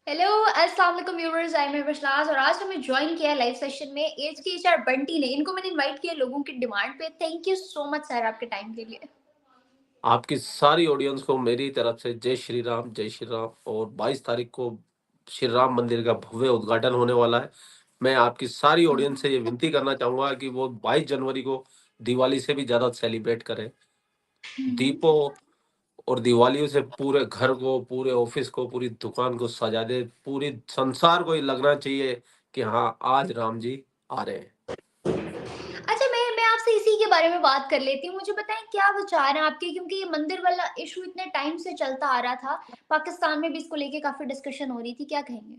Hello, अस्सलाम वालेकुम viewers. I am बशनाज और आज हमें ज्वाइन किया है लाइव सेशन में एज के एचआर बंटी ने। इनको मैंने इनवाइट किया लोगों की डिमांड पे। Thank you so much sir आपके टाइम के लिए। आपकी सारी ऑडियंस को मेरी तरफ से जय श्री राम। और 22 तारीख को श्री राम मंदिर का भव्य उद्घाटन होने वाला है। मैं आपकी सारी ऑडियंस से ये विनती करना चाहूंगा कि वो 22 जनवरी को दिवाली से भी ज्यादा सेलिब्रेट करें। दीपों और दिवालियों से पूरे घर को, पूरे ऑफिस को, पूरी दुकान को सजा दे। पूरी संसार को ये लगना चाहिए कि हाँ, आज राम जी आ रहे हैं। अच्छा, मैं आपसे इसी के बारे में बात कर लेती हूँ। मुझे बताएं क्या विचार हैं आपके, क्योंकि ये मंदिर वाला इशू इतने टाइम से चलता आ रहा था। पाकिस्तान में भी इसको लेके काफी डिस्कशन हो रही थी, क्या कहेंगे?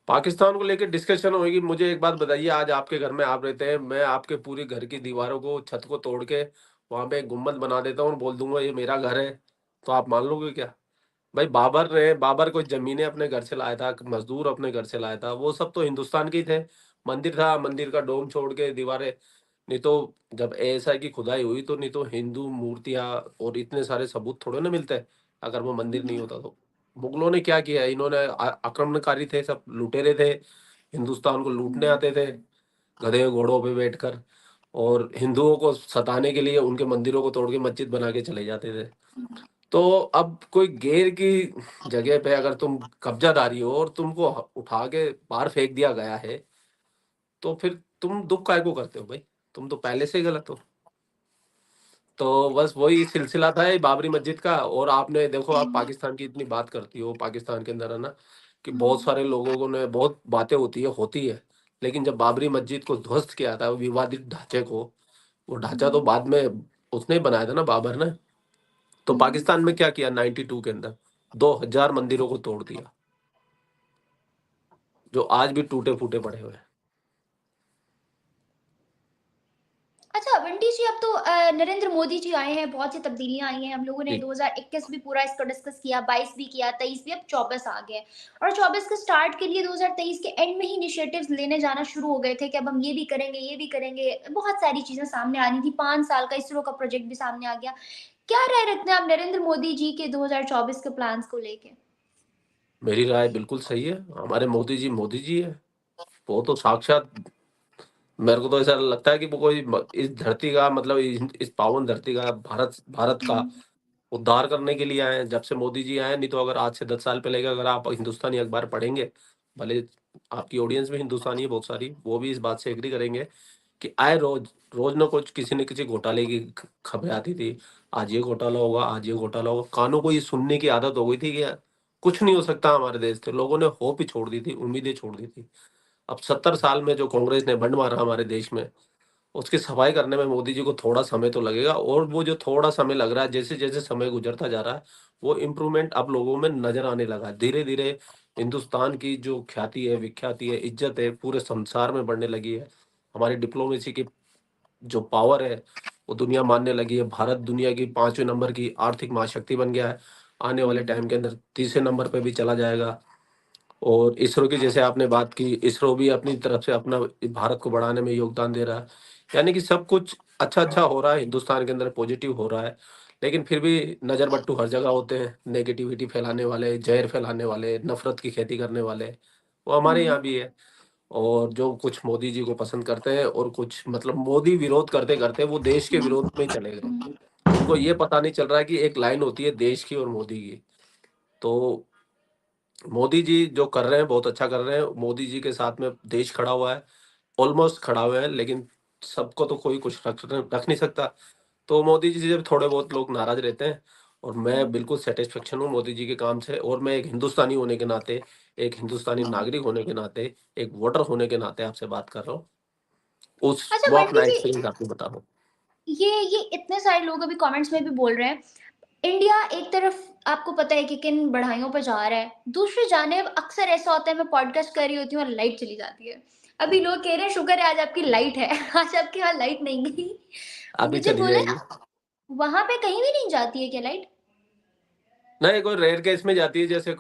पाकिस्तान को लेकर डिस्कशन होगी। मुझे एक बात बताइए, आज आपके घर में आप रहते हैं, मैं आपके पूरी घर की दीवारों को, छत को तोड़ के वहां पे एक गुम्बद बना देता हूँ और बोल दूंगा ये मेरा घर है, तो आप मान लोगे क्या? भाई, बाबर कोई जमीनें अपने घर से लाया था, मजदूर अपने घर से लाया था, वो सब तो हिंदुस्तान के ही थे। मंदिर था, मंदिर का डोम छोड़ के दीवारें। नहीं तो जब ऐसा की खुदाई हुई तो, नहीं तो हिंदू मूर्तियां और इतने सारे सबूत थोड़े ना मिलते अगर वो मंदिर नहीं होता तो। मुगलों ने क्या किया? इन्होंने आक्रमणकारी थे, सब लुटेरे थे, हिंदुस्तान को लूटने हम्म। आते थे गधे घोड़ों पे बैठकर। और हिंदुओं को सताने के लिए उनके मंदिरों को तोड़ के मस्जिद बना के चले जाते थे। तो अब कोई गैर की जगह पे अगर तुम कब्जादारी हो और तुमको उठा के बाहर फेंक दिया गया है, तो फिर तुम दुख काय को करते हो भाई? तुम तो पहले से ही गलत हो। तो बस वही सिलसिला था ये बाबरी मस्जिद का। और आपने देखो, आप पाकिस्तान की इतनी बात करती हो, पाकिस्तान के अंदर है ना कि बहुत हम्म। सारे लोगों को ने बहुत बातें होती है। लेकिन जब बाबरी मस्जिद को ध्वस्त किया था, विवादित ढांचे को, वो ढांचा तो हम्म। बाद में उसने ही बनाया था ना, बाबर ने। तो हम्म। पाकिस्तान में क्या किया 92 के अंदर? 2000 मंदिरों को तोड़ दिया, जो आज भी टूटे फूटे पड़े हुए हैं। अच्छा बंटी जी, अब तो नरेंद्र मोदी जी आए हैं, बहुत सी तब्दीलियां आई हैं। हम लोगों ने जी। 2021 भी पूरा इसको डिस्कस किया, 22 भी किया, 23 भी, अब 24 आ गए। और 24 के स्टार्ट के लिए 2023 के एंड में ही इनिशिएटिव्स लेने जाना शुरू हो गए थे कि अब हम ये भी करेंगे, ये भी करेंगे। बहुत सारी चीजें सामने आ रही थी। 5 साल का इसरो का प्रोजेक्ट भी सामने आ गया। क्या राय रखते हैं आप नरेंद्र मोदी जी के 2024 के प्लान्स को लेके? मेरी राय बिल्कुल सही है। हमारे मोदी जी है। वो तो साक्षात, मेरे को तो ऐसा लगता है कि वो कोई इस धरती का, मतलब इस पावन धरती का, भारत भारत का हम्म। उद्धार करने के लिए आए हैं। जब से मोदी जी आए हैं, नहीं तो अगर आज से 10 साल पहले का अगर आप हिंदुस्तानी अखबार पढ़ेंगे, भले आपकी ऑडियंस में हिंदुस्तानी है बहुत सारी, वो भी इस बात से एग्री करेंगे कि आए रोज रोज ना कुछ किसी न किसी घोटाले की खबरें आती थी। आज ये घोटाला होगा, आज ये घोटाला होगा। कानों को ये सुनने की आदत हो गई थी कि यार कुछ नहीं हो सकता हमारे देश से। लोगों ने होप ही छोड़ दी थी, उम्मीदें छोड़ दी थी। अब 70 साल में जो कांग्रेस ने बंड मारा हमारे देश में, उसकी सफाई करने में मोदी जी को थोड़ा समय तो लगेगा। और वो जो थोड़ा समय लग रहा है, जैसे जैसे समय गुजरता जा रहा है, वो इम्प्रूवमेंट अब लोगों में नजर आने लगा है। धीरे धीरे हिंदुस्तान की जो ख्याति है, विख्याति है, इज्जत है, पूरे संसार में बढ़ने लगी है। हमारी डिप्लोमेसी की जो पावर है, वो दुनिया मानने लगी है। भारत दुनिया की 5वें नंबर की आर्थिक महाशक्ति बन गया है। आने वाले हम्म। टाइम के अंदर 30वें नंबर पे भी चला जाएगा। और इसरो की जैसे आपने बात की, इसरो भी अपनी तरफ से अपना भारत को बढ़ाने में योगदान दे रहा है। यानी कि सब कुछ अच्छा अच्छा हो रहा है हिंदुस्तान के अंदर, पॉजिटिव हो रहा है। लेकिन फिर भी नजर बट्टू हर जगह होते हैं, नेगेटिविटी फैलाने वाले, जहर फैलाने वाले, नफरत की खेती करने वाले। वो हमारे हम्म। यहाँ भी है। और जो कुछ मोदी जी को पसंद करते हैं और कुछ मतलब मोदी विरोध करते करते वो देश के विरोध में ही चले गए। हम्म। उनको ये पता नहीं चल रहा है कि एक लाइन होती है देश की और मोदी की। तो मोदी जी जो कर रहे हैं बहुत अच्छा कर रहे हैं। मोदी जी के साथ में देश खड़ा हुआ है, ऑलमोस्ट खड़ा हुआ है। लेकिन सबको तो कोई कुछ रख नहीं सकता। तो मोदी जी से थोड़े बहुत लोग नाराज रहते हैं। और मैं बिल्कुल सेटिस्फेक्शन हूँ मोदी जी के काम से। और मैं एक हिंदुस्तानी होने के नाते, एक हिंदुस्तानी नागरिक होने के नाते, एक वोटर होने के नाते आपसे बात कर रहा हूँ। उस अच्छा वो अपना बंटी जी, एक्सपीरियंस आपको बता रहा हूँ। ये इतने सारे लोग अभी कमेंट्स में भी बोल रहे हैं, इंडिया एक तरफ आपको पता है कि किन बढ़ाइयों पर जा रहा है, दूसरी जानिब अक्सर ऐसा होता है मैं पॉडकास्ट कर रही होती हूँ और लाइट चली जाती है। अभी लोग कह रहे हैं शुक्र है आज आपकी लाइट है। आज आपके यहाँ लाइट नहीं गई। अभी मुझे चली बोले, जाएगी। वहां पे कहीं भी नहीं जाती है क्या लाइट? नहीं, कोई रेयर केस में जाती है, जैसे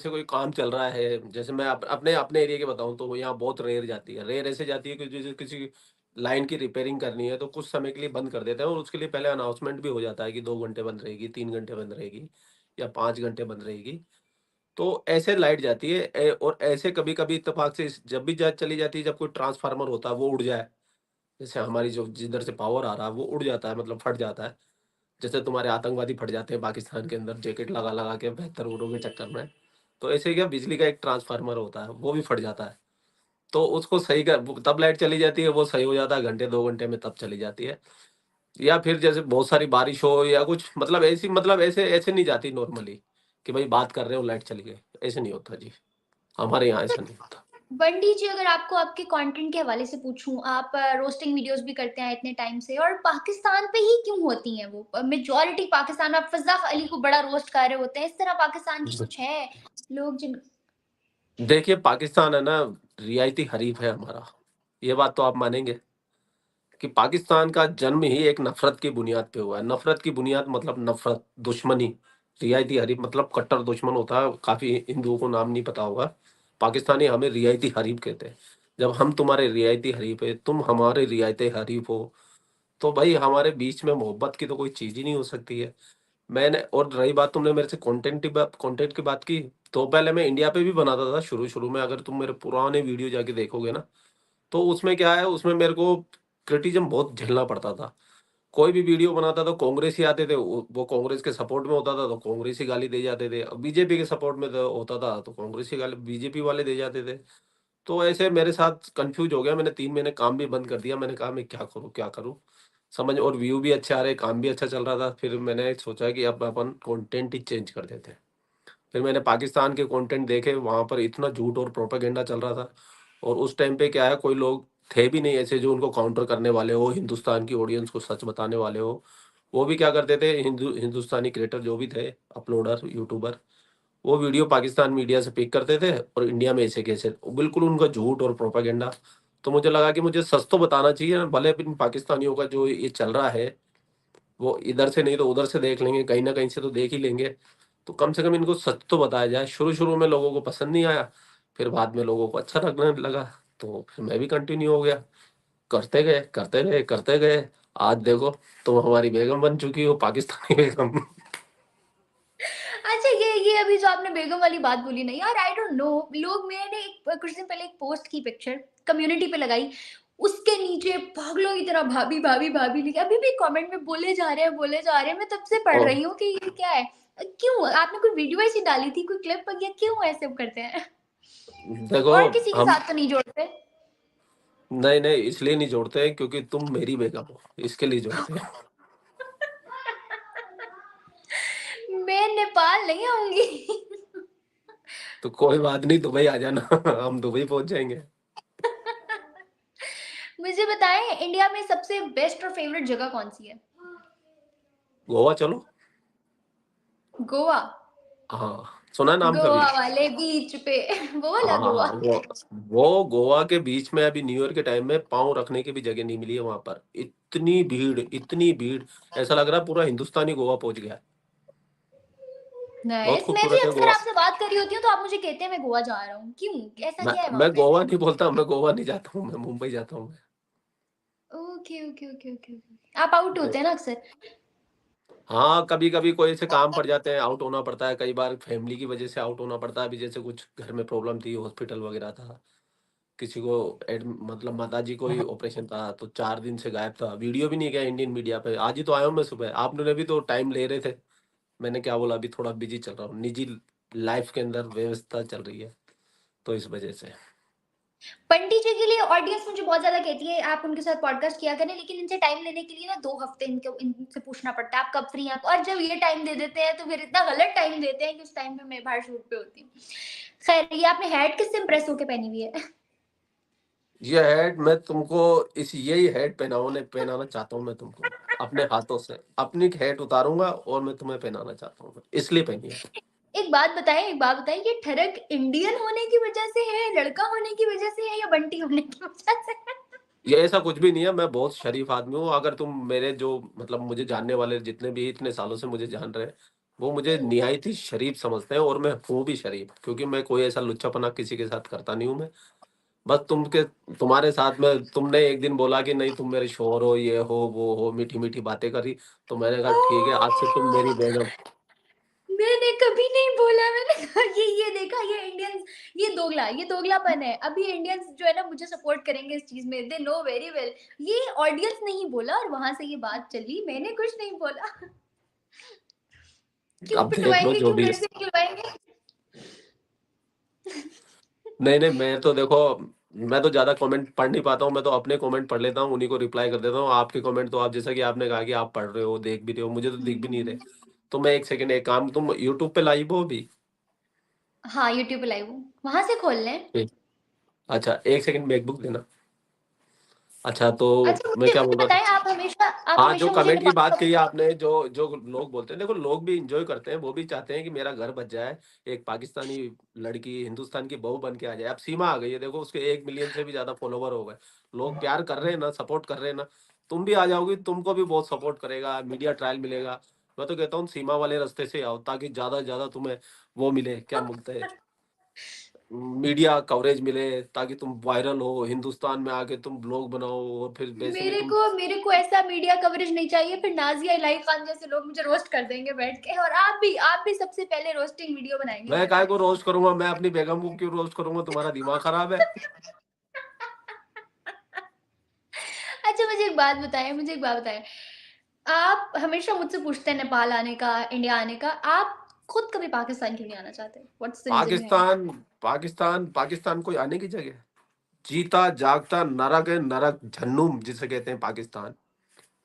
कोई काम चल रहा है। जैसे मैं अपने अपने एरिया के बताऊं तो यहाँ बहुत रेयर जाती है। रेयर ऐसे जाती है कि जैसे किसी लाइन की रिपेयरिंग करनी है तो कुछ समय के लिए बंद कर देते हैं। और उसके लिए पहले अनाउंसमेंट भी हो जाता है कि 2 घंटे बंद रहेगी, 3 घंटे बंद रहेगी, या 5 घंटे बंद रहेगी। तो ऐसे लाइट जाती है और ऐसे कभी-कभी इत्तेफाक से जब भी चली जाती है, जब कोई ट्रांसफार्मर होता है वो उड़ जाए, जैसे हमारी जो जिधर से पावर आ रहा है वो उड़ जाता है, मतलब फट जाता है। जैसे तुम्हारे आतंकवादी फट जाते हैं पाकिस्तान के अंदर जैकेट लगा-लगा के बेहतर उड़ो के चक्कर में। तो ऐसे ही क्या बिजली का एक ट्रांसफार्मर होता है, वो भी फट जाता है। तो उसको सही कर वो तब लाइट चली जाती है, वो सही हो जाता है घंटे 2 घंटे में, तब चली जाती है। या फिर जैसे बहुत सारी बारिश हो या कुछ, मतलब ऐसी, मतलब ऐसे ऐसे नहीं जाती नॉर्मली कि भाई बात कर रहे हो लाइट चली गई, ऐसे नहीं होता जी। हमारे यहाँ तो ऐसा नहीं होता। बंटी जी, अगर आपको आपके कंटेंट के हवाले से पूछूं, आप रोस्टिंग वीडियोस भी करते हैं इतने टाइम से, और पाकिस्तान पे ही क्यों होती हैं वो मेजोरिटी? पाकिस्तान में आप फज़ा अली को बड़ा रोस्ट कर रहे होते हैं, इस तरह पाकिस्तान की कुछ है लोग जिन। देखिए पाकिस्तान है ना, रियायती हरीफ है हमारा, ये बात तो आप मानेंगे कि पाकिस्तान का जन्म ही एक नफरत की बुनियाद पे हुआ है। नफरत की बुनियाद मतलब नफरत, दुश्मनी। रियायती हरीफ मतलब कट्टर दुश्मन होता है, काफ़ी हिंदुओं को नाम नहीं पता होगा। पाकिस्तानी हमें रियायती हरीफ कहते हैं। जब हम तुम्हारे रियायती हरीफ है, तुम हमारे रियायती हरीफ हो, तो भाई हमारे बीच में मोहब्बत की तो कोई चीज़ ही नहीं हो सकती है। मैंने, और रही बात तुमने मेरे से कंटेंट की बात की, तो पहले मैं इंडिया पे भी बनाता था शुरू-शुरू में, अगर तुम मेरे पुराने वीडियो जाके देखोगे ना, तो उसमें क्या है, उसमें मेरे को क्रिटिसिज़्म बहुत झेलना पड़ता था। कोई भी वीडियो बनाता तो कांग्रेसी आते थे, वो कांग्रेस के सपोर्ट में होता था तो कांग्रेसी गाली दे जाते थे। बीजेपी के सपोर्ट में तो होता था तो कांग्रेसी गाली बीजेपी वाले दे जाते थे। तो ऐसे मेरे साथ कन्फ्यूज़ हो गया, मैंने 3 महीने काम भी बंद कर दिया। मैंने कहा मैं क्या करूँ, क्या करूँ? समझ, और व्यू भी अच्छे आ रहे, काम भी अच्छा चल रहा था। फिर मैंने सोचा कि अब अपन कंटेंट ही चेंज कर देते हैं। फिर मैंने पाकिस्तान के कंटेंट देखे, वहाँ पर इतना झूठ और प्रोपेगेंडा चल रहा था। और उस टाइम पे क्या है, कोई लोग थे भी नहीं ऐसे जो उनको काउंटर करने वाले हो, हिंदुस्तान की ऑडियंस को सच बताने वाले हो। वो भी क्या करते थे, हिंदुस्तानी क्रिएटर जो भी थे, अपलोडर, यूट्यूबर, वो वीडियो पाकिस्तान मीडिया से पिक करते थे और इंडिया में ऐसे कैसे, बिल्कुल उनका झूठ और प्रोपेगेंडा। तो मुझे लगा कि मुझे सच तो बताना चाहिए ना, भले इन पाकिस्तानियों का जो ये चल रहा है, वो इधर से नहीं तो उधर से देख लेंगे, कहीं न कहीं से तो देख ही लेंगे। तो कम से कम इनको सच तो बताया जाए। शुरू-शुरू में लोगों को पसंद नहीं आया, फिर बाद में लोगों को अच्छा लगने लगा, तो फिर मैं भी कंटिन्यू हो गया। करते गए, करते गए, करते गए। आज देखो तुम हमारी बेगम बन चुकी हो, पाकिस्तानी बेगम। अच्छा, ये अभी जो आपने बेगम वाली बात बोली ना यार, आई डोंट नो, लोग, मैंने कुछ दिन पहले एक पोस्ट की, पिक्चर कम्युनिटी पे लगाई, उसके नीचे पागलों की तरह भाभी भाभी भाभी लिखे, अभी भी कमेंट में बोले जा रहे हैं, बोले जा रहे हैं। मैं तब से पढ़ और रही हूँ कि ये क्या है। क्यों आपने कोई वीडियो ऐसी डाली थी, कोई क्लिप वगैरह, क्यों ऐसे करते हैं? देखो और किसी के हम, साथ तो नहीं जोड़ते? नहीं, नहीं इसलिए नहीं जोड़ते हैं क्योंकि तुम मेरी बेगम हो, इसके लिए जोड़ते हैं। मैं नेपाल नहीं आऊंगी। तो कोई बात नहीं, दुबई आ जाना। हम दुबई पहुँच जाएँगे। मुझे बताएं, इंडिया में सबसे बेस्ट और फेवरेट जगह कौन सी है? गोवा चलो। गोवा? हाँ, सुना है नाम कभी? गोवा वाले बीच पे। वो वाला हाँ, गोवा? वो गोवा के बीच में अभी न्यू ईयर के टाइम में पाँव रखने की भी जगह नहीं मिली है वहाँ पर। इतनी भीड़, ऐसा लग रहा है पूरा हिंदुस्तान ही गोवा पहुँच गया है। बहुत नाइस। मैं भी खूबसूरत है अक्सर गोवा। आपसे बात कर रही होती हूँ तो आप मुझे कहते हैं मैं गोवा जा रहा हूँ, क्यों, ऐसा मैं क्या है वहां मैं पे? गोवा नहीं बोलता, मैं गोवा नहीं जाता हूँ, मैं मुंबई जाता हूँ मैं। Okay okay okay okay. आप आउट तो होते हैं ना अक्सर? हाँ, कभी-कभी कोई ऐसे काम पड़ जाते हैं, आउट होना पड़ता है, कई बार फैमिली की वजह से आउट होना पड़ता है। अभी जैसे कुछ घर में प्रॉब्लम थी, हॉस्पिटल वगैरह था, किसी को मतलब माताजी को ही ऑपरेशन था, तो 4 दिन से गायब था। वीडियो भी नहीं गया इंडियन मीडिया पे। आज ही तो आया हूँ मैं सुबह। आपने भी तो टाइम ले रहे थे। मैंने क्या बोला, अभी थोड़ा बिज़ी चल रहा हूँ, निजी लाइफ़ के अंदर व्यवस्था चल रही है, तो इस वजह से। पंडित जी के लिए ऑडियंस मुझे बहुत ज्यादा कहती है आप उनके साथ पॉडकास्ट किया करें, लेकिन इनसे टाइम लेने के लिए ना 2 हफ्ते इनसे पूछना पड़ता है आप कब फ्री हैं, और जब ये टाइम दे देते हैं तो फिर इतना गलत टाइम देते हैं कि उस टाइम पे मैं बाहर शूट पे होती हूँ। खैर, ये आपने हैट किससे इम्प्रेस होके पहनी हुई है? ये हैट मैं तुमको, इस यही हैट पहनाना चाहता हूँ मैं तुमको, अपने हाथों से। अपनी हैट उतारूँगा और मैं तुम्हें पहनाना चाहता हूँ, इसलिए पहनी है। एक बात बताइए, ये ठरक इंडियन होने की वजह से है, लड़का होने की वजह से है, या बंटी होने की वजह से है? ये ऐसा कुछ भी नहीं है, मैं बहुत शरीफ आदमी हूँ। अगर तुम मेरे जो, मतलब मुझे जानने वाले जितने भी इतने सालों से मुझे जान रहे हैं, वो मुझे निहायत ही शरीफ समझते हैं, और मैं हूँ भी शरीफ, क्योंकि मैं कोई ऐसा लुच्चापना किसी के साथ करता नहीं हूँ मैं। बस तुम्हारे साथ में तुमने एक दिन बोला कि नहीं तुम मेरे शौहर हो, ये हो, वो हो, मीठी-मीठी बातें करी, तो मैंने कहा ठीक है, आज से तुम मेरी बेगम। मैंने कभी नहीं बोला, मैंने कहा ये देखा, ये इंडियंस, ये दोगलापन है। अभी इंडियंस जो है ना मुझे सपोर्ट करेंगे इस चीज़ में, दे नो वेरी वेल। ये ऑडियंस ने ही बोला और वहाँ से ये बात चली, मैंने कुछ नहीं बोला। क्यों अब देख लो पिटवाएँगे, जो क्यों भी है। मेरे से निकलवाएँगे? नहीं नहीं, मैं तो देखो, मैं तो ज्यादा कमेंट पढ़ नहीं पाता हूँ, मैं तो अपने कमेंट पढ़ लेता हूँ, उन्हीं को रिप्लाई कर देता हूँ। आपके कमेंट तो आप जैसा कि आपने कहा कि आप पढ़ रहे हो, देख भी रहे हो, मुझे तो दिख भी नहीं रहे। तो मैं एक सेकंड, एक काम, तुम यूट्यूब पे लाइव हो अभी? हाँ, यूट्यूब पे लाइव हूँ, वहाँ से खोल लें। ठीक। अच्छा, एक सेकंड मैकबुक देना। अच्छा, तो अच्छा मैं मुझे क्या बोल मुझे रहा था? बताएँ, आप हाँ, जो हमेशा मुझे कमेंट की नेपाल बात का कही आपने, जो जो लोग बोलते हैं, देखो लोग भी इंजॉय करते हैं, वो भी चाहते हैं कि मेरा घर बच जाए, एक पाकिस्तानी लड़की हिंदुस्तान की बहू बन के आ जाए। अब सीमा आ गई है, देखो उसके 1 मिलियन से भी ज्यादा फॉलोवर हो गए। लोग प्यार कर रहे हैं ना, सपोर्ट कर रहे हैं ना। तुम भी आ जाओगी, तुमको भी बहुत सपोर्ट करेगा, मीडिया ट्रायल मिलेगा। मैं तो कहता हूँ सीमा वाले रास्ते से आओ, ताकि ज्यादा से ज्यादा तुम्हें वो मिले, क्या बोलते हैं, मीडिया कवरेज मिले, ताकि तुम वायरल हो, हिंदुस्तान में आके तुम ब्लॉग बनाओ, और फिर वैसे भी तुम। मेरे को ऐसा मीडिया कवरेज नहीं चाहिए, फिर नाज़िया इलाही खान जैसे लोग मुझे रोस्ट कर देंगे बैठ के, और आप भी सबसे पहले रोस्टिंग वीडियो बनाएँगे मैं मेरे काय पे। को रोस्ट करूंगा? मैं अपनी बेगम को क्यों रोस्ट करूंगा? तुम्हारा दिमाग खराब है? अच्छा मुझे एक बात बताएँ, आप हमेशा मुझसे पूछते हैं नेपाल आने का, इंडिया आने का, आप खुद कभी पाकिस्तान क्यों नहीं आना चाहते? What's the reason behind? Pakistan, Pakistan कोई आने की जगह है? जीता जागता नरक है, नरक झन्नूम जिसे कहते हैं पाकिस्तान।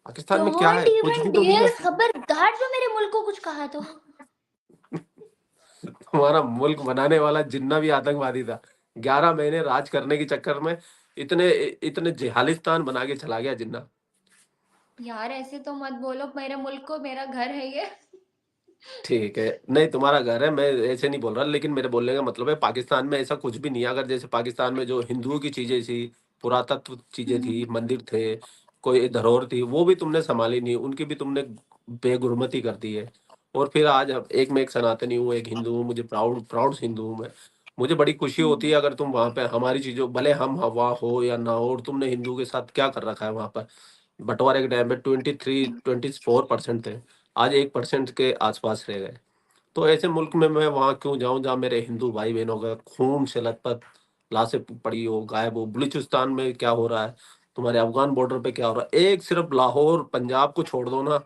पाकिस्तान में क्या डोंट है? कुछ इवन भी तो नहीं डेयर, है। खबरदार जो मेरे मुल्क को कुछ कहा तो। हमारा मुल्क बनाने वाला जिन्ना भी आतंकवादी था, 11 महीने राज करने के चक्कर में इतने इतने जिहालिस्तान बना के चला गया जिन्ना। यार ऐसे तो मत बोलो, मेरे मुल्क को, मेरा घर है ये। ठीक है, नहीं तुम्हारा घर है, मैं ऐसे नहीं बोल रहा, लेकिन मेरे बोलने का मतलब है पाकिस्तान में ऐसा कुछ भी नहीं है। अगर जैसे पाकिस्तान में जो हिंदुओं की चीजें थी, पुरातत्व चीजें थी, हुँ। मंदिर थे, कोई धरोहर थी, वो भी तुमने संभाली नहीं, उनकी भी तुमने बेगुरमती कर दी है। और फिर आज एक मैं एक सनातनी हूँ, एक हिंदू हूँ, मुझे प्राउड प्राउड हिंदू हूँ मैं। मुझे बड़ी खुशी होती हुँ। है अगर तुम वहां पे हमारी चीजों, भले हम हवा हो या ना हो, और तुमने हिंदू के साथ क्या कर रखा है वहां पर। बंटवारे के टाइम में 24% थे, आज 1% के आसपास रह गए। तो ऐसे मुल्क में मैं वहाँ क्यों जाऊँ जहाँ मेरे हिंदू भाई बहनों का खून से लथपथ लाशें पड़ी हो, गायब हो। बलूचिस्तान में क्या हो रहा है, तुम्हारे अफगान बॉर्डर पे क्या हो रहा है, एक सिर्फ लाहौर पंजाब को छोड़ दो ना,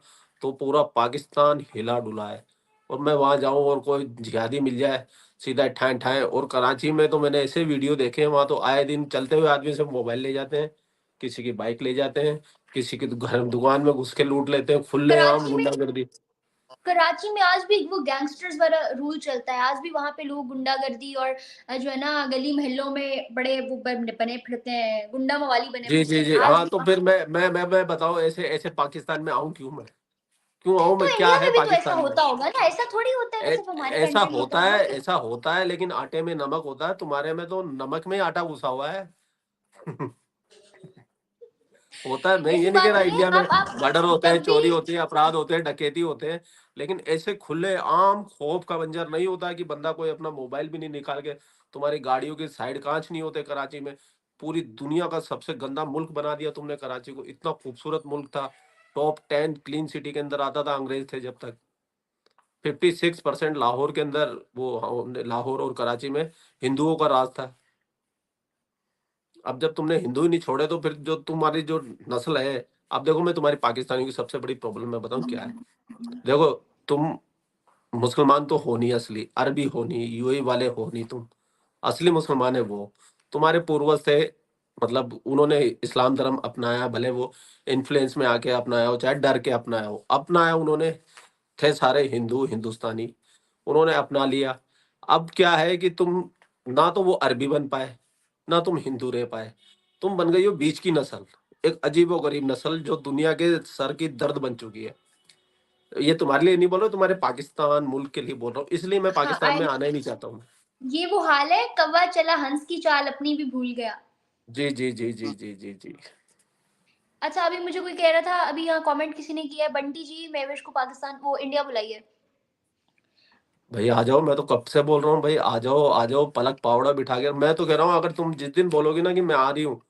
तो पूरा पाकिस्तान हिला डुला है। और मैं वहाँ जाऊँ और कोई जिहादी मिल जाए, सीधा ठाए ठाए। और कराची में तो मैंने ऐसे वीडियो देखे हैं, वहाँ तो आए दिन चलते हुए आदमी से मोबाइल ले जाते हैं, किसी की बाइक ले जाते हैं, किसी की घर दुकान में घुस के लूट लेते हैं, खुलेआम कराची में गुंडागर्दी। कराची में आज भी वो गैंगस्टर्स वाला रूल चलता है, आज भी वहाँ पे लोग गुंडागर्दी और जो है ना गली मोहल्लों में बड़े वो बने फिरते हैं, गुंडा मवाली बने जी, फिरते जी, हैं, जी। आज हाँ, भी तो वहाँ फिर मैं बताओ, ऐसे ऐसे पाकिस्तान में आऊँ क्यों मैं? क्यों आऊँ तो मैं? क्या इंडिया है में भी तो ऐसा पाकिस्तान में? होता होगा ना, ऐसा थोड़ी होता है कि ऐ सिर्फ हमारे ऐसा कंट्री में होता होता होगा। है, ऐसा होता है, लेकिन आटे में नमक होता है, तुम्हारे में तो नमक में ही आटा घुसा हुआ है। होता है, मैं ये ऐसी नहीं कह बात रहा नहीं है, इंडिया में आप मर्डर होते हैं, तब भी चोरी होती है, अपराध होते हैं, डकैती होते हैं, लेकिन ऐसे खुले आम खौफ का बंजर नहीं होता है कि बंदा कोई अपना मोबाइल भी नहीं निकाल के, तुम्हारी गाड़ियों के साइड कांच नहीं होते कराची में। पूरी दुनिया का सबसे गंदा मुल्क बना दिया तुमने कराची को, इतना खूबसूरत मुल्क था, टॉप 10 क्लीन सिटी के अंदर आता था अंग्रेज थे जब तक। 56% लाहौर के अंदर, वो लाहौर और कराची में हिंदुओं का राज था। अब जब तुमने हिंदू ही नहीं छोड़े, तो फिर जो तुम्हारी जो नस्ल है, अब देखो मैं तुम्हारी पाकिस्तानियों की सबसे बड़ी प्रॉब्लम मैं बताऊं क्या है। देखो, तुम मुसलमान तो हो नहीं, असली अरबी हो नहीं, यूएई वाले हो नहीं तुम। असली मुसलमान है वो, तुम्हारे पूर्वज थे, मतलब उन्होंने इस्लाम धर्म अपनाया, भले वो इन्फ्लुएंस में आके अपनाया हो, चाहे डर के अपनाया हो, अपनाया उन्होंने। थे सारे हिंदू हिंदुस्तानी, उन्होंने अपना लिया। अब क्या है कि तुम, ना तो वो अरबी बन पाए, ना तुम हिंदू रह पाए, तुम बन गई हो बीच की नस्ल, एक अजीबो गरीब नस्ल जो दुनिया के सर की दर्द बन चुकी है। ये तुम्हारे लिए नहीं बोल रहा हूँ, तुम्हारे पाकिस्तान मुल्क के लिए बोल रहा हूँ, इसलिए मैं हाँ, पाकिस्तान आई में नो, आना ही नहीं चाहता हूँ। ये वो हाल है, कौवा चला हंस की चाल अपनी भी भूल गया। जी, जी, जी, जी, जी, जी, जी। अच्छा अभी मुझे कोई कह रहा था, अभी यहाँ कमेंट किसी ने किया है, बंटी जी महविश को पाकिस्तान वो इंडिया बुलाइए। भाई आ जाओ, मैं तो कब से बोल रहा हूँ भाई, आ जाओ, पलक पावड़ा बिठा के। मैं तो कह रहा हूँ, अगर तुम जिस दिन बोलोगी ना कि मैं आ रही हूँ,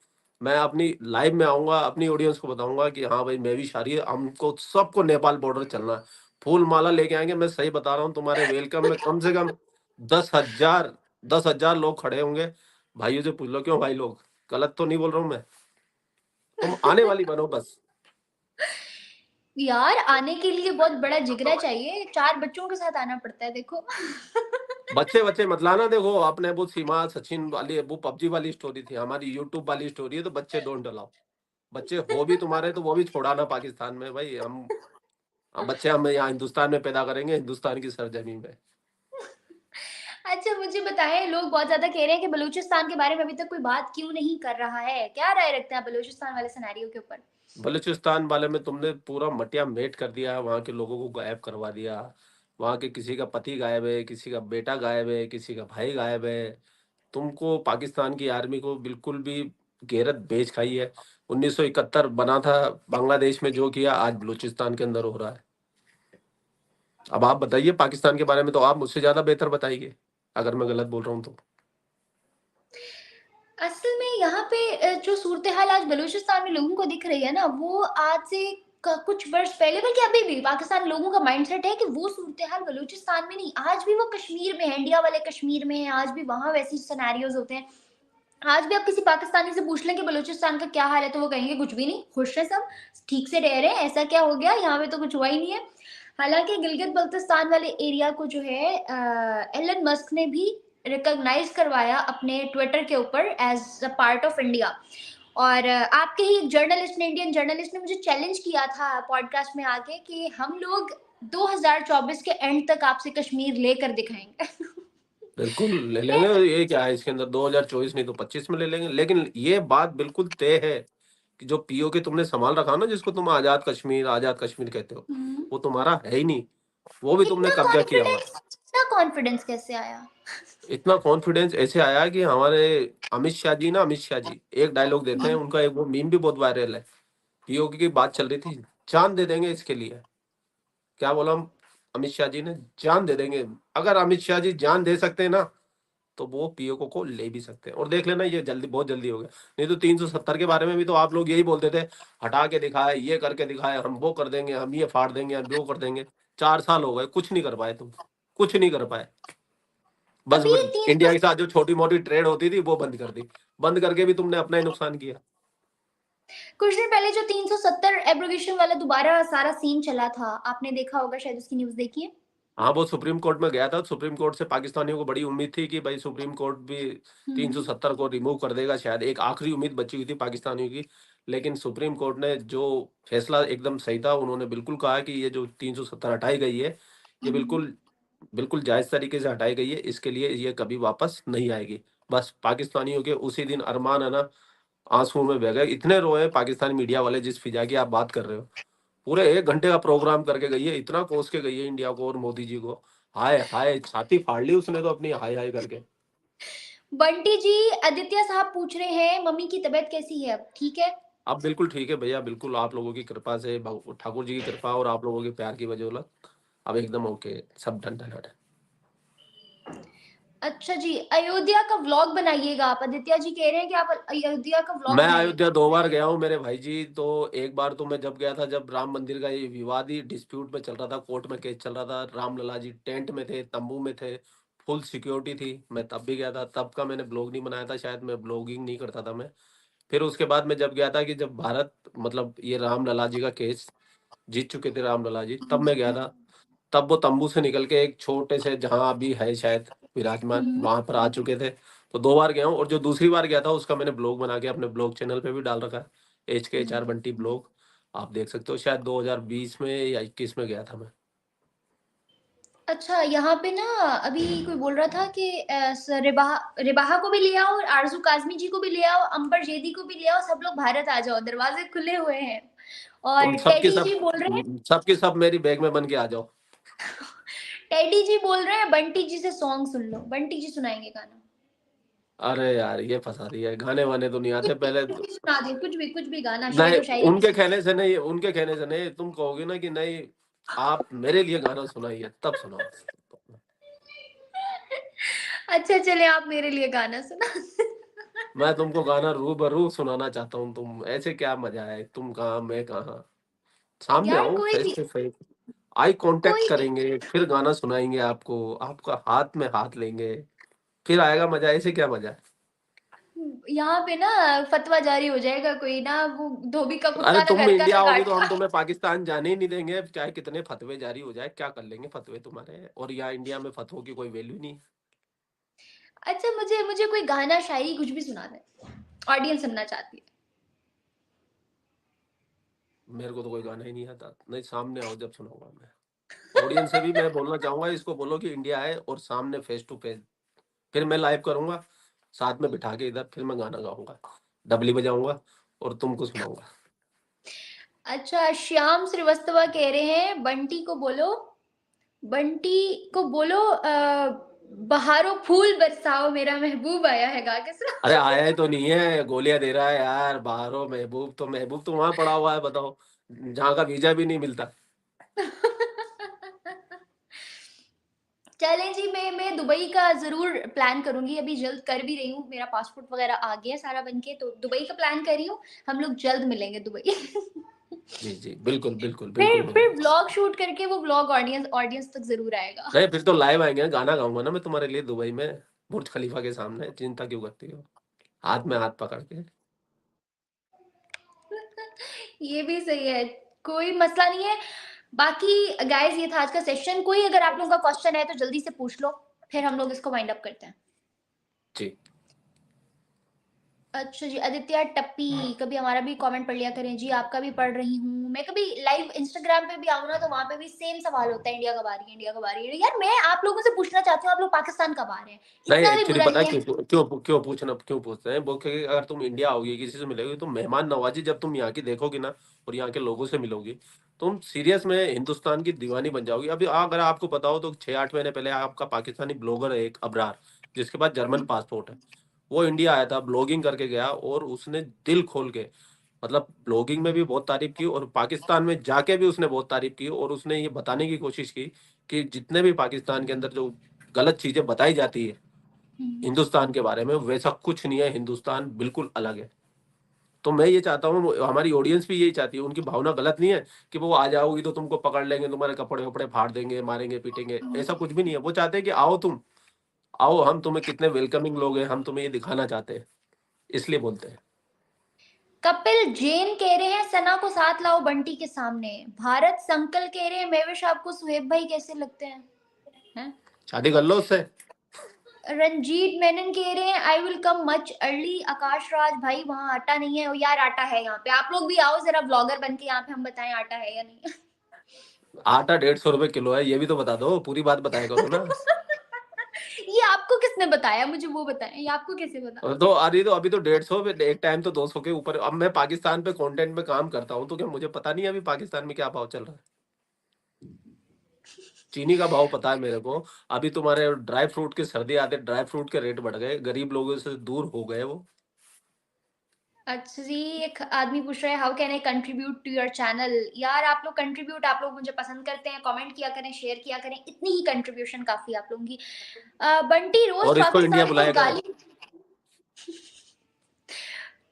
मैं अपनी लाइव में आऊंगा, अपनी ऑडियंस को बताऊंगा कि हाँ भाई मैं भी शादी है, हमको सबको नेपाल बॉर्डर चलना है। फूल माला लेके आएँगे, मैं सही बता रहा हूँ, तुम्हारे वेलकम में कम से कम 10,000 10,000 लोग खड़े होंगे। भाइयों से पूछ लो, क्यों भाई लोग? गलत तो नहीं बोल रहा हूँ मैं? तुम आने वाली बनो बस। यार आने के लिए बहुत बड़ा जिगरा चाहिए, 4 बच्चों के साथ आना पड़ता है देखो। बच्चे-वच्चे मत लाना, देखो आपने वो सीमा सचिन वाली वो पबजी वाली स्टोरी थी, हमारी यूट्यूब वाली स्टोरी है, तो बच्चे डोंट अलाउ। बच्चे हो भी तुम्हारे तो वो भी छोड़ाना पाकिस्तान में भाई, हम बच्चे हम यहाँ हिंदुस्तान में पैदा करेंगे, हिंदुस्तान की सरजमीं पे। अच्छा मुझे बताएँ, लोग बहुत ज़्यादा कह रहे हैं कि बलूचिस्तान के बारे में अभी तक कोई बात क्यों नहीं कर रहा है? क्या राय रखते हैं आप बलूचिस्तान वाले सिनेरियो के ऊपर? बलूचिस्तान वाले में तुमने पूरा मटिया मेट कर दिया, वहाँ के लोगों को गायब करवा दिया। वहाँ के किसी का पति गायब है, किसी का बेटा गायब है, किसी का भाई गायब है। तुमको पाकिस्तान की आर्मी को बिल्कुल भी गैरत बेच खाई है। 1971 बना था बांग्लादेश में, जो किया आज बलूचिस्तान के अंदर हो रहा है। अब आप बताइए पाकिस्तान के बारे में, तो आप मुझसे ज़्यादा बेहतर बताइए, अगर मैं गलत बोल रहा हूँ तो। असल में यहाँ पे जो सूरत-ए-हाल आज बलूचिस्तान में लोगों को दिख रही है ना, वो आज से क कुछ वर्ष पहले, बल्कि अभी भी पाकिस्तान लोगों का माइंडसेट है कि वो सूरत-ए-हाल बलूचिस्तान में नहीं, आज भी वो कश्मीर में है, इंडिया वाले कश्मीर में है, आज भी वहाँ वैसी सिनेरियोज़ होते हैं। आज भी आप किसी पाकिस्तानी से पूछ लें कि बलूचिस्तान का क्या हाल है, तो वो कहेंगे कुछ भी नहीं, खुश हैं सब, ठीक से रह रहे हैं, ऐसा क्या हो गया, यहाँ पे तो कुछ हुआ ही नहीं है। हालाँकि गिलगित-बल्तिस्तान वाले एरिया को जो है एलन मस्क ने भी रिकॉग्नाइज़ करवाया अपने ट्विटर के ऊपर as a part of India. और आपके ही एक जर्नलिस्ट ने, इंडियन जर्नलिस्ट ने मुझे चैलेंज किया था पॉडकास्ट में आके कि हम लोग 2024 के एंड तक आपसे कश्मीर लेकर दिखाएँगे। बिल्कुल ले लेंगे, मैं ये क्या है इसके अंदर, 2024 नहीं तो 25 में ले लेंगे। लेकिन ये बात बिल्कुल तय है कि जो पीओके तुमने संभाल रखा ना, जिसको तुम आज़ाद कश्मीर कहते हो, हुँ। वो तुम्हारा है ही नहीं। वो भी तुमने कब्ज़ा किया हुआ है। इतना कॉन्फिडेंस कैसे आया? इतना कॉन्फिडेंस ऐसे आया कि हमारे अमित शाह जी एक डायलॉग देते हैं, हुँ। उनका एक वो मीम भी बहुत वायरल है। पीओके की बात चल रही थी, जान दे देंगे इसके लिए। क्या बोला अमित शाह जी ने? जान दे देंगे। अगर अमित शाह जी जान दे सकते हैं ना, तो वो पीओके को ले भी सकते हैं, और देख लेना ये जल्दी, बहुत जल्दी हो गया। नहीं तो 370 के बारे में भी तो आप लोग यही बोलते थे, हटा के दिखाए, ये करके दिखाए, हम वो कर देंगे, हम ये फाड़ देंगे, हम वो कर देंगे। 4 साल हो गए, कुछ नहीं कर पाए तुम, कुछ नहीं कर पाए। बस अभी इंडिया 300 के साथ जो छोटी मोटी ट्रेड होती थी वो बंद कर दी। बंद करके भी तुमने अपना ही नुकसान किया। कुछ दिन पहले जो 370 एब्रोगेशन वाला दोबारा सारा सीन चला था, आपने देखा होगा शायद, उसकी न्यूज़ देखी है? हाँ, वो सुप्रीम कोर्ट में गया था। सुप्रीम कोर्ट से पाकिस्तानियों को बड़ी उम्मीद थी कि भाई सुप्रीम कोर्ट भी हुँ, हुँ। 370 को रिमूव कर देगा, शायद एक आखिरी उम्मीद बची हुई थी पाकिस्तानियों की। लेकिन सुप्रीम कोर्ट ने जो फैसला एकदम सही था, उन्होंने बिल्कुल कहा कि ये जो 370 हटाई गई है, ये हुँ, हुँ। बिल्कुल बिल्कुल जायज़ तरीके से हटाई गई है, इसके लिए ये कभी वापस नहीं आएगी। बस पाकिस्तानियों के उसी दिन अरमान है ना, आँसुओं में बह गए। इतने रोए पाकिस्तानी मीडिया वाले, जिस फिज़ा की आप बात कर रहे हो। पूरे 1 घंटे का प्रोग्राम करके गई है, इतना कोस के गई है इंडिया को और मोदी जी को। हाय! हाय! छाती फाड़ ली उसने तो अपनी हाय! हाय! करके। बंटी जी, आदित्य साहब पूछ रहे हैं मम्मी की तबीयत कैसी है अब, ठीक है? अब बिल्कुल ठीक है भैया, बिल्कुल आप लोगों की कृपा से, भग ठाकुर जी की कृपा और आप लोगों के प्यार की बदौलत अब एकदम ओके, सब ढन-ढनाढ है। अच्छा जी, अयोध्या का व्लॉग बनाइएगा आप, आदित्य जी कह रहे हैं कि आप अयोध्या का व्लॉग मैं अयोध्या बनाइएगा। 2 बार गया हूँ मेरे भाई जी, तो एक बार तो मैं जब गया था, जब राम मंदिर का ये विवादी डिस्प्यूट में चल रहा था, कोर्ट में केस चल रहा था, रामलला जी टेंट में थे, तम्बू में थे, फुल सिक्योरिटी थी, मैं तब भी गया था, तब का मैंने ब्लॉग नहीं बनाया था, शायद मैं ब्लॉगिंग नहीं करता था मैं। फिर उसके बाद मैं जब गया था कि जब भारत मतलब ये रामलला जी का केस जीत चुके थे रामलला जी, तब हुँ, मैं गया हुँ, था। तब वो तम्बू से निकल के एक छोटे से, जहाँ अभी है शायद हुँ, विराजमान, हुँ। वहाँ पर आ चुके थे। तो 2 बार गया हूँ, और जो दूसरी बार गया था उसका मैंने ब्लॉग बना के अपने ब्लॉग चैनल पे भी डाल रखा है। एचके बंटी ब्लॉग, आप देख सकते हो। शायद 2020 में या 21 में गया था मैं। अच्छा, यहाँ पे ना अभी कोई बोल रहा था कि रिबाहा रिबाहा को भी ले आओ और आरज़ू काज़मी जी को भी ले आओ, अंबर जेदी को भी ले आओ, सब लोग भारत आ जाओ, दरवाज़े खुले हुए हैं। और तुम सब के टेडी जी बोल रहे हैं, सब के सब मेरी बैग में बन के आ जाओ। टेडी जी बोल रहे हैं बंटी जी से सॉन्ग सुन लो, बंटी जी सुनाएँगे गाना। अरे यार, ये फँसा दिया है, गाने-वाने तो नहीं आते पहले कुछ तो। भी सुना दो, कुछ भी गाना, नहीं, शेरो-शायरी उनके किसी कहने से नहीं, उनके कहने से नहीं, तुम कहोगे ना कि नहीं, आप मेरे लिए गाना सुनाइए, तब सुनाओ। अच्छा चलिए आप मेरे लिए गाना सुना मैं तुमको गाना रूबरू सुनाना चाहता हूँ, तुम ऐसे क्या मजा है, तुम कहाँ मैं कहाँ, सामने यार आओ कोई फेस भी टू फेस। आई कांटेक्ट कोई करेंगे, फिर गाना सुनाएँगे आपको, आपका हाथ में हाथ लेंगे, फिर आएगा मज़ा, ऐसे क्या मज़ा है? यहाँ पे ना फतवा जारी हो जाएगा, कोई ना वो धोबी का अरे कुत्ता ना तुम घर का इंडिया ना आओगे घाट तो हम का। तुम्हें पाकिस्तान जाने ही नहीं देंगे, चाहे कितने फतवे जारी हो जाए, क्या कर लेंगे फतवे तुम्हारे? और यहाँ इंडिया में फतवों की कोई वैल्यू नहीं है। अच्छा, मुझे मुझे कोई गाना, शायरी कुछ भी सुना दें, ऑडियंस सुनना चाहती है। मेरे को तो कोई गाना ही नहीं आता, नहीं सामने आओ जब सुनाऊँगा मैं। ऑडियंस से भी मैं बोलना चाहूँगा, इसको बोलो कि इंडिया आए और सामने फेस टू फेस, फिर मैं लाइव करूँगा, साथ में बिठा के इधर फिर मैं गाना गाऊँगा, डबली बजाऊँगा और तुमको सुनाऊँगा। अच्छा, श्याम श्रीवास्तव कह रहे हैं बंटी को बोलो बहारों फूल बरसाओ, मेरा महबूब आया है, गा के अरे सुनाओ। आया ही तो नहीं है, गोलियाँ दे रहा है यार, बाहर हो महबूब तो वहाँ पड़ा हुआ है बताओ, जहाँ का वीज़ा भी नहीं मिलता। चलें जी, मैं दुबई का ज़रूर प्लान करूँगी, अभी जल्द कर भी रही हूँ, मेरा पासपोर्ट वग़ैरह आ गया है सारा बन के, तो दुबई का प्लान कर रही हूँ, हम लोग जल्द मिलेंगे दुबई। जी, जी, बिल्कुल, बिल्कुल, बिल्कुल फिर मिलेंगे। व्लॉग शूट करके वो व्लॉग ऑडियंस ऑडियंस तक ज़रूर आएगा। नहीं फिर तो लाइव आएँगे, गाना गाऊँगा ना मैं तुम्हारे लिए दुबई में, बुर्ज खलीफा के सामने, चिंता क्यों करती हो? हाथ में हाथ पकड़ के। ये भी सही है, कोई मसला नहीं है। बाकी गाइज़ ये था आज का सेशन, कोई अगर आप लोगों का क्वेश्चन है तो जल्दी से पूछ लो, फिर हम लोग इसको वाइंड अप करते हैं। जी। अच्छा जी, आदित्य टप्पी, कभी हमारा भी कमेंट पढ़ लिया करें जी, आपका भी पढ़ रही हूँ। मैं कभी लाइव इंस्टाग्राम पे भी आऊँ ना, तो वहाँ पे भी सेम सवाल होता है, इंडिया कब आ रही है, इंडिया कब आ रही है? यार मैं आप लोगों से पूछना चाहती हूँ, आप लोग पाकिस्तान कब आ रहे हैं? नहीं इतना भी एक्चुअली बुरा पता है नहीं है। क्यों पूछते हैं वो, क्योंकि अगर तुम इंडिया आओगी किसी से मिलोगी तो मेहमान नवाजी जब तुम यहाँ की देखोगी ना और यहाँ के लोगों से मिलोगी, तुम सीरियस में हिंदुस्तान की दीवानी बन जाओगी। अभी अगर आपको पता हो तो 6-8 महीने पहले आपका पाकिस्तानी ब्लॉगर है एक अबरार, जिसके पास जर्मन पासपोर्ट है, वो इंडिया आया था, ब्लॉगिंग करके गया और उसने दिल खोल के, मतलब ब्लॉगिंग में भी बहुत तारीफ की और पाकिस्तान में जाके भी उसने बहुत तारीफ की और उसने ये बताने की कोशिश की कि जितने भी पाकिस्तान के अंदर जो गलत चीजें बताई जाती है हुँ। हिंदुस्तान के बारे में, वैसा कुछ नहीं है, हिंदुस्तान बिल्कुल अलग है। तो मैं ये चाहता हूँ, हमारी ऑडियंस भी यही चाहती है, उनकी भावना गलत नहीं है कि वो आ जाओगी तो तुमको पकड़ लेंगे, तुम्हारे कपड़े-वपड़े फाड़ देंगे, मारेंगे, पीटेंगे, हुँ। ऐसा कुछ भी नहीं है। वो चाहते हैं कि आओ तुम, आओ हम तुम्हें कितने वेलकमिंग लोग हैं, हम तुम्हें ये दिखाना चाहते हैं, इसलिए बोलते हैं। कपिल जैन कह रहे हैं सना को साथ लाओ बंटी के सामने। भारत संकल कह रहे हैं महविश आपको सुहेब भाई कैसे लगते हैं? हैं? शादी कर लो उससे। रंजीत मेनन कह रहे हैं I will come much early. Akash Raj भाई वहाँ आटा नहीं है। ओ यार आटा है यहाँ पे, आप लोग भी आओ जरा ब्लॉगर बन के यहाँ पे, हम बताएं आटा है या नहीं। आटा 150 रुपए किलो है, ये भी तो बता दो, पूरी बात बताया करो ना। ये आपको किसने बताया, मुझे वो बताएं, ये आपको कैसे पता? तो अभी तो 150 पे, एक टाइम तो 200 के ऊपर। अब मैं पाकिस्तान पे कंटेंट में काम करता हूँ तो क्या मुझे पता नहीं है अभी पाकिस्तान में क्या भाव चल रहा है? चीनी का भाव पता है मेरे को। अभी तुम्हारे ड्राई फ्रूट की सर्दी आते ड्राई फ्रूट के रेट बढ़ गए, गरीब लोगों से दूर हो गए वो। अच्छा जी, एक आदमी पूछ रहा है how can I contribute to your channel? यार आप लोग कंट्रीब्यूट, आप लोग मुझे पसंद करते हैं, कमेंट किया करें, शेयर किया करें, इतनी ही कंट्रीब्यूशन काफी है आप लोगों की। बंटी रोज और इसको इंडिया पाकिस्तान को बुलाया करो। गाली।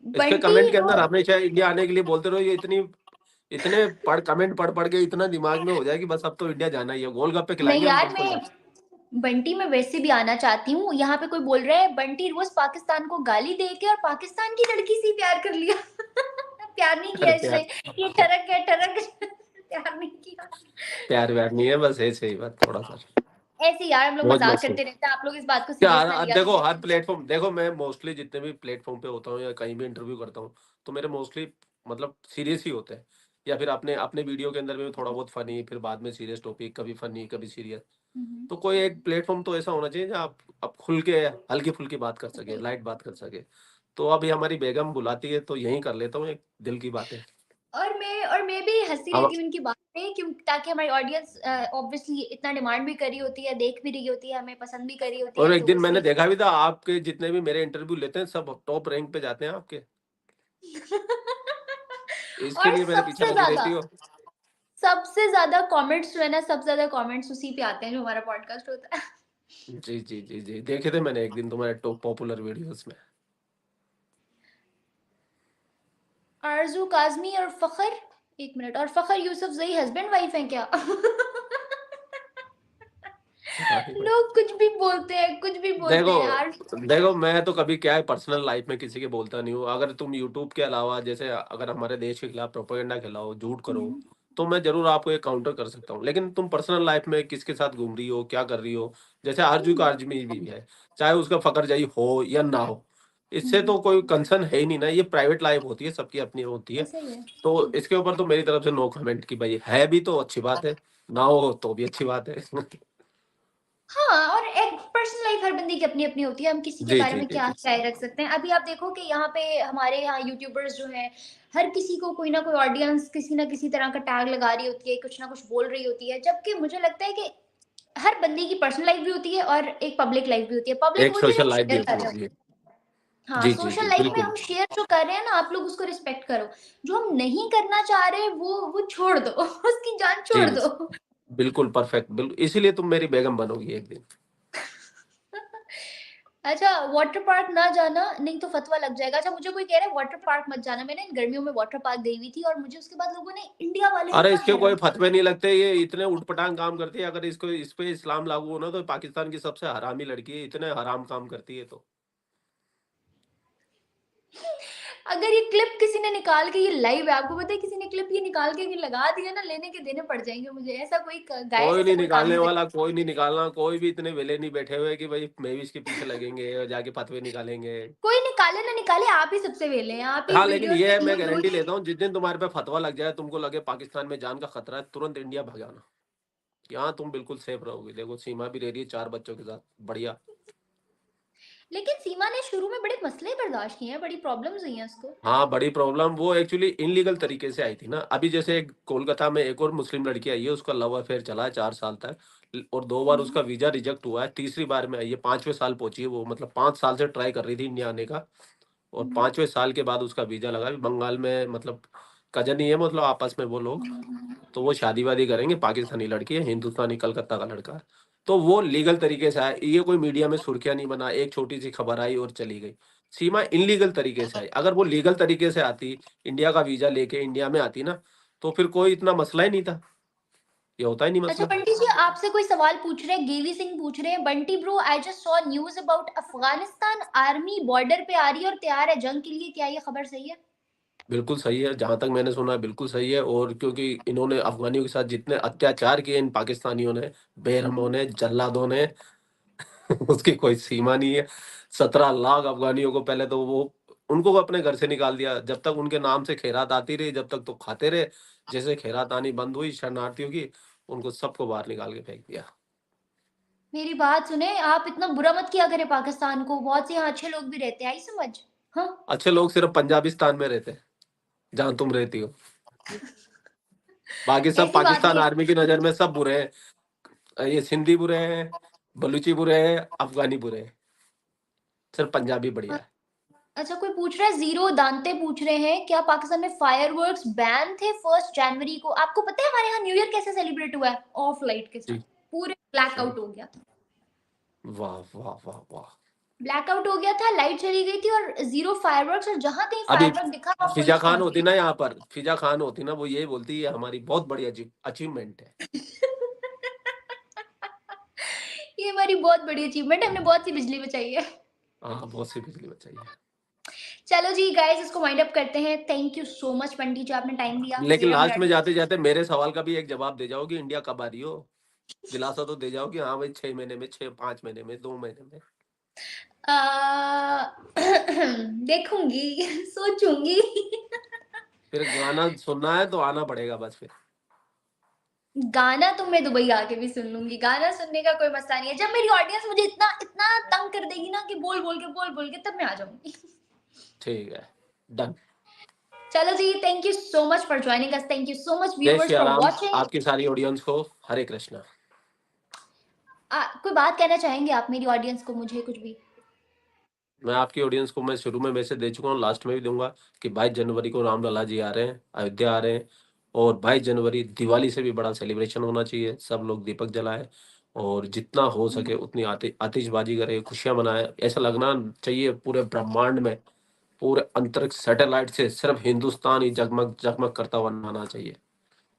इसके बंटी कमेंट के अंदर रोज हमेशा इंडिया आने के लिए बोलते रहो, ये इतने कमेंट पढ़ के इतना दिमाग में हो जाए कि बस अब तो इंडिया जाना ही है, गोलगप्पे नहीं खिलाएंगे हम यार, तुमको मैं यहाँ। बंटी मैं वैसे भी आना चाहती हूँ। यहाँ पे कोई बोल रहा है बंटी रोज पाकिस्तान को गाली दे के और पाकिस्तान की लड़की से ही प्यार कर लिया। प्यार नहीं किया अरे इसने, प्यार, ये ठरक गया ठरक। प्यार नहीं किया। प्यार व्यार नहीं है, बस ऐसे ही बात थोड़ा सा ऐसे यार हम लोग मौज मजाक मस्ती। करते रहते हैं, आप लोग इस बात को क्या सीरियस ना लिया देखो, करें। हर प्लेटफॉर्म देखो, मैं मोस्टली जितने भी प्लेटफॉर्म पे होता हूँ या कहीं भी इंटरव्यू करता हूँ तो मेरे मोस्टली मतलब सीरियस ही होते हैं, या फिर अपने अपने वीडियो के अंदर में थोड़ा बहुत फनी, फिर बाद में सीरियस टॉपिक, कभी फनी कभी सीरियस। हम्म। तो कोई एक प्लेटफॉर्म तो ऐसा होना चाहिए जहाँ आप खुल के हल्की फुल्की बात कर सके, लाइट बात कर सके। तो अभी हमारी बेगम बुलाती है तो यही कर लेता हूँ, एक दिल की बातें। और मैं भी हंसती अब रहती हूँ इनकी बात पे, क्यों? ताकि हमारी ऑडियंस ऑब्वियसली इतना डिमांड भी करी होती है, देख भी रही होती है, हमें पसंद भी करी होती और है, एक तो दिन मैंने इसलिए। देखा भी था, आपके जितने भी मेरे इंटरव्यू लेते हैं सब टॉप रैंक पे जाते हैं आपके, इसके और लिए मेरे पीछे लगी रहती हो। सबसे ज्यादा कमेंट्स जो है ना, सबसे ज्यादा कमेंट्स उसी पे आते हैं जो हमारा पॉडकास्ट होता है। जी, जी, जी, जी, देखे थे मैंने एक दिन तुम्हारे टॉप पॉपुलर वीडियोस में। आरजू काजमी और फखर, 1 मिनट, और फ़खर यूसुफ़ज़ई हस्बैंड वाइफ हैं क्या? पता नहीं भाई। लोग कुछ भी बोलते हैं, कुछ भी बोलते हैं देखो यार। देखो मैं तो कभी क्या है पर्सनल लाइफ में किसी के बोलता नहीं हूँ। अगर तुम यूट्यूब के अलावा जैसे अगर हमारे देश के खिलाफ प्रोपेगेंडा फैलाओ, झूठ करो, हुँ, तो मैं ज़रूर आपको एक काउंटर कर सकता हूँ। लेकिन तुम पर्सनल लाइफ में किसके साथ घूम रही हो, क्या कर रही हो, जैसे आरज़ू का हुँ, आर्मी भी है, चाहे उसका फ़खर-जई हो या ना हो, इससे हुँ, तो कोई कंसर्न है ही नहीं ना, ये प्राइवेट लाइफ होती है, सबकी अपनी होती है। ऐसा ही है। तो हुँ। इसके ऊपर तो मेरी तरफ से नो कमेंट कि भई है भी तो अच्छी बात है, ना हो तो भी अच्छी बात है। हाँ, और एक पर्सनल लाइफ हर बंदे की अपनी-अपनी होती है, हम किसी के जी, बारे जी, में जी, क्या जी। राय रख सकते हैं। अभी आप देखो कि यहाँ पे हमारे यहाँ यूट्यूबर्स जो हैं, हर किसी को कोई ना कोई ऑडियंस किसी न किसी तरह का टैग लगा रही होती है, कुछ ना कुछ बोल रही होती है, जबकि मुझे लगता है कि हर बंदे की पर्सनल लाइफ भी होती है और एक पब्लिक लाइफ भी होती है। पब्लिक एक वो जो सोशल हम लाइफ भी शेयर कर होती रहे है। हो। जी। हाँ, जी, जी, सोशल जी, लाइफ में बिल्कुल। हम शेयर जो कर रहे हैं ना, आप लोग उसको रिस्पेक्ट करो। जो हम नहीं करना चाह रहे, वो छोड़ दो, उसकी जान छोड़ जी, दो। बिल्कुल परफेक्ट इसीलिए तुम मेरी बेगम बनोगी एक दिन। अच्छा, वाटर पार्क ना जाना, नहीं तो फतवा लग जाएगा। अच्छा, मुझे कोई कह रहा है वाटर पार्क मत जाना। मैंने इन गर्मियों में वाटर पार्क गई हुई थी और मुझे उसके बाद लोगों ने, इंडिया वाले अरे इतना इसके कोई हैरान फतवे किया। नहीं लगते, ये इतने उटपटांग काम करती है। अगर इसको इस पे इस्लाम लागू हो ना तो पाकिस्तान की सबसे हरामी लड़की है, इतने हराम काम करती है तो। अगर ये क्लिप किसी ने निकाल के, ये लाइव है, आपको पता है किसी ने क्लिप ये निकाल के ये लगा दिया ना, लेने के देने पड़ जाएँगे मुझे। ऐसा कोई क गाइस कोई ऐसा नहीं कोई काम निकालने नहीं करे। वाला, कोई नहीं निकालना, कोई भी इतने वेले नहीं बैठे हुए कि भाई मैं भी इसके पीछे लगेंगे और जाके फतवे निकालेंगे। कोई निकाले ना निकाले, आप ही सबसे वेले हैं। आप ही हाँ, लेकिन वीडियोज़ ये में है मैं न्यूज़ गारंटी रोज़। लेता हूँ जिस दिन तुम्हारे पे फतवा लग जाए, तुमको लगे पाकिस्तान में जान का खतरा है, तुरंत इंडिया भगाना। यहाँ तुम बिल्कुल सेफ रहोगे। देखो सीमा भी रह रही है 4 बच्चों के साथ, बढ़िया। लेकिन सीमा ने शुरू में बड़े मसले बर्दाश्त किए हैं, बड़ी प्रॉब्लम्स हुई हैं उसको। हाँ, बड़ी प्रॉब्लम वो एक्चुअली इल्लीगल तरीके से आई थी ना। अभी जैसे एक कोलकाता में एक और मुस्लिम लड़की आई है, उसका लव अफेयर चला है 4 साल तक और 2 बार हुँ, उसका वीज़ा रिजेक्ट हुआ है, तीसरी बार में आई है, 5वें साल पहुँची है वो, मतलब 5 साल से ट्राई कर रही थी इंडिया आने का और हुँ, 5वें साल के बाद उसका वीज़ा लगा। बंगाल में मतलब कज़न ही है, मतलब आपस में वो लोग, हुँ, हुँ। तो वो शादी-वादी करेंगे, पाकिस्तानी लड़की है, हिंदुस्तानी कलकत्ता का लड़का है। तो वो लीगल तरीके से आया, ये कोई मीडिया में सुर्खियाँ नहीं बना, एक छोटी-सी खबर आई और चली गई। सीमा इल्लीगल तरीके से आई, अगर वो लीगल तरीके से आती, इंडिया का वीज़ा लेके इंडिया में आती ना, तो फिर कोई इतना मसला ही नहीं था, ये होता ही नहीं अच्छा मसला। बंटी जी, आपसे कोई सवाल पूछ रहे हैं, गेवी सिंह पूछ रहे हैं, Bunty bro I just saw news about Afghanistan army border पे आ रही है और तैयार है जंग के लिए, क्या ये खबर सही है? बिल्कुल सही है, जहाँ तक मैंने सुना है बिल्कुल सही है और क्योंकि इन्होंने अफ़गानियों के साथ जितने अत्याचार किए इन पाकिस्तानियों ने, बेरहमों हुँ, ने, जल्लादों ने उसकी कोई सीमा नहीं है। 17 लाख अफ़गानियों को पहले तो वो उनको अपने घर से निकाल दिया। जब तक उनके नाम से खैरात आती रही, जब तक तो खाते रहे। जैसे खैरात आनी बंद हुई शरणार्थियों की, उनको सबको बाहर निकाल के फेंक दिया। मेरी बात सुने, आप इतना बुरा मत किया करें पाकिस्तान को, बहुत से यहाँ अच्छे लोग भी रहते हैं, आई समझ? हाँ? अच्छे लोग सिर्फ़ पंजाबिस्तान में रहते हैं, जहाँ तुम रहती हो। बाकी सब ऐसी बात पाकिस्तान नहीं है। आर्मी की नज़र में सब बुरे हैं। ये सिंधी बुरे हैं, बलूची बुरे हैं, अफ़गानी बुरे हैं। सिर्फ़ पंजाबी अ, बढ़िया है। अच्छा कोई पूछ रहा है, ज़ीरो दांते पूछ रहे हैं, क्या पाकिस्तान में फायरवर्क्स बैन थे 1 जनवरी को? आपको पता है हमारे यहाँ न्यू ईयर कैसे सेलिब्रेट हुआ है? ऑफ लाइट के साथ। जी। पूरे ब्लैकआउट जी। हो गया था। वाह, वाह, वाह, वाह! ब्लैकआउट हो गया था, लाइट चली गई थी और ज़ीरो फायरवर्क्स, और जहाँ कहीं अभी फायरवर्क दिखा वहाँ फिज़ा पुलिस खान पहुँच होती गई। ना यहाँ पर, फिज़ा खान होती ना, वो यही बोलती है हमारी बहुत बड़ी अचीवमेंट है। ये हमारी बहुत बड़ी अचीवमेंट है, हमने बहुत सी बिजली बचाई है। हाँ, बहुत सी बिजली बचाई है। चलो जी गाइस, इसको वाइंड अप करते हैं। थैंक यू सो मच पंडित जी, आपने टाइम दिया लेकिन मेरा भी लास्ट में एडवाइस। जाते-जाते मेरे सवाल का भी एक जवाब दे जाओ कि इंडिया कब आ रही हो? दिलासा तो दे जाओ कि हाँ भाई 6 महीने में, 6 5 महीने में, 2 महीने में। देखूंगी, सोचूंगी। फिर गाना सुनना है तो आना पड़ेगा बस फिर। गाना तो मैं दुबई आके भी सुन लूंगी, गाना सुनने का कोई मसला नहीं है। जब मेरी ऑडियंस मुझे इतना इतना तंग कर देगी ना कि बोल बोल के, तब मैं आ जाऊंगी। ठीक है, डन। चलो जी, thank you so much for joining us, thank you so much Jai viewers Shri for Ram, watching. आपकी सारी ऑडियंस को हरे कृष्णा। कोई बात कहना चाहेंगे आप मेरी ऑडियंस को, मुझे कुछ भी? मैं आपकी ऑडियंस को मैं शुरू में मैसेज दे चुका हूँ, लास्ट में भी दूँगा कि 22 जनवरी को रामलला जी आ रहे हैं, अयोध्या आ रहे हैं और 22 जनवरी दिवाली से भी बड़ा सेलिब्रेशन होना चाहिए। सब लोग दीपक जलाएँ और जितना हो सके उतनी आतिशबाज़ी करें, खुशियाँ मनाएँ। ऐसा लगना चाहिए पूरे ब्रह्मांड में, पूरे अंतरिक्ष सैटेलाइट से सिर्फ हिंदुस्तान ही जगमग जगमग करता हुआ नहाना चाहिए।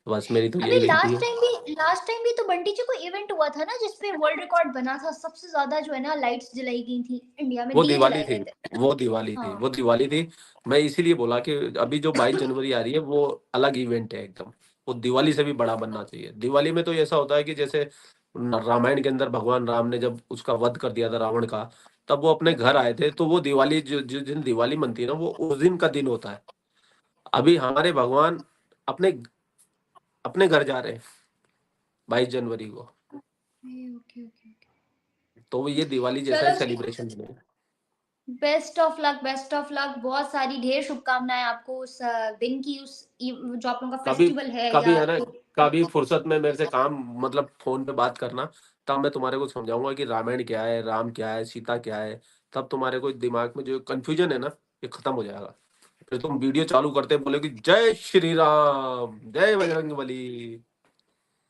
बस मेरी तो अभी यही विनती है। लास्ट टाइम भी तो बंटी जी कोई इवेंट हुआ था ना जिसपे वर्ल्ड रिकॉर्ड बना था, सबसे ज्यादा जो है ना लाइट्स जलाई गई थी इंडिया में, वो दिए दिवाली जलाए थी, गए थे। वो दिवाली थी, हाँ। वो दिवाली थी। मैं इसीलिए बोला कि अभी जो 22 जनवरी आ रही है वो अलग इवेंट है एकदम। वो दिवाली से भी बड़ा बनना चाहिए। दिवाली में तो ऐसा होता है कि जैसे रामायण के अंदर भगवान राम ने जब उसका वध कर दिया था रावण का, तब वो अपने घर आए थे, तो वो दिवाली जिस दिन दिवाली मनती है ना, वो उस दिन का दिन होता है। अभी हमारे भगवान अपने अपने घर जा रहे हैं 22 जनवरी को। Okay okay. तो ये दिवाली जैसा ही चलो, सेलिब्रेशन है। Best of luck, best of luck, बहुत सारी ढेर शुभकामनाएं आपको उस दिन की, उस जो आप लोगों का कभी फेस्टिवल है कभी या है ना, जो। कभी फुर्सत में मेरे से काम मतलब फोन पे बात करना, तब मैं तुम्हारे को समझाऊंगा कि रामायण क्या है, राम क्या है, सीता क्या है। तब तुम्हारे को दिमाग में जो कंफ्यूजन है ना, ये खत्म हो जाएगा। फिर तुम वीडियो चालू करते बोलोगे जय श्री राम, जय बजरंग बली।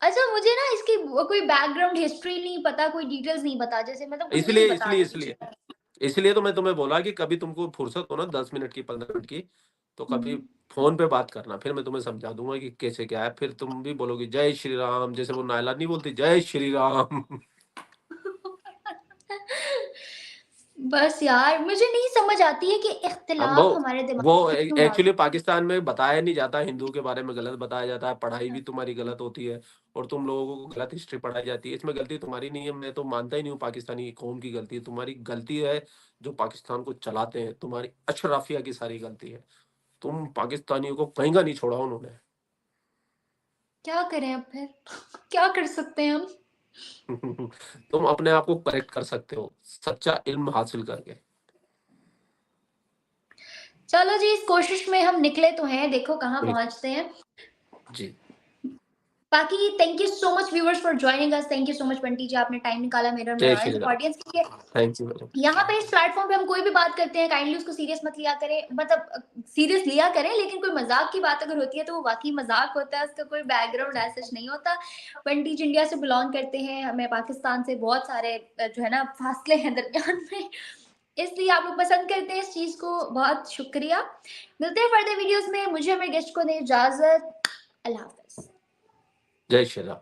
अच्छा, मुझे ना इसकी कोई बैकग्राउंड हिस्ट्री नहीं पता, कोई डिटेल्स नहीं पता, जैसे मतलब कुछ भी नहीं इसलिए बता इसलिए रही। इसलिए इसलिए तो मैं तुम्हें बोला कि कभी तुमको फुर्सत हो ना 10 मिनट की, 15 मिनट की, तो कभी हम्म। फोन पे बात करना, फिर मैं तुम्हें समझा दूंगा कि कैसे क्या है। फिर तुम भी बोलोगे जय श्री राम, जैसे वो नायला नहीं बोलती जय श्री राम। बस यार, मुझे नहीं समझ आती है कि अब इख्तिलाफ हमारे वो दिमाग में क्यों आ एक्चुअली गया। पाकिस्तान में बताया नहीं जाता, हिंदू के बारे में गलत बताया जाता है, पढ़ाई भी तुम्हारी गलत होती है, और तुम लोगों को गलत हिस्ट्री पढ़ाई जाती है। इसमें गलती तुम्हारी नहीं है, मैं तो मानता ही नहीं हूँ पाकिस्तानी कौम की गलती है, तुम्हारी गलती है जो पाकिस्तान को चलाते हैं, तुम्हारी अशराफिया की सारी गलती है। तुम पाकिस्तानियों को कहीं का नहीं छोड़ा उन्होंने। क्या करें अब फिर? क्या कर सकते हैं हम? तुम अपने आप को करेक्ट कर सकते हो सच्चा इल्म हासिल करके। चलो जी, इस कोशिश में हम निकले तो हैं, देखो कहाँ बिल्कुल। पहुंचते हैं। जी। बाकी thank you so much viewers for joining us, thank you so much Bunty ji, आपने टाइम निकाला मेरे और मेरे जय श्री राम। ऑडियंस के लिए। Thank you very much. यहाँ पे इस प्लेटफॉर्म पे हम कोई भी बात करते हैं, काइंडली उसको सीरियस मत लिया करें, मतलब सीरियस लिया करें, लेकिन कोई मजाक की बात अगर होती है तो वो वाकई मजाक होता है, उसका कोई बैकग्राउंड ऐसा नहीं होता। बंटी जी इंडिया से बिलोंग करते हैं, हमें पाकिस्तान से बहुत सारे जो है ना फासले हैं दरमियान में, इसलिए आप लोग पसंद करते हैं इस चीज को, बहुत शुक्रिया। मिलते हैं फर्दर वीडियोस में, मुझे मेरे गेस्ट को दें इजाजत। अल्लाह हाफिज। जय श्री राम।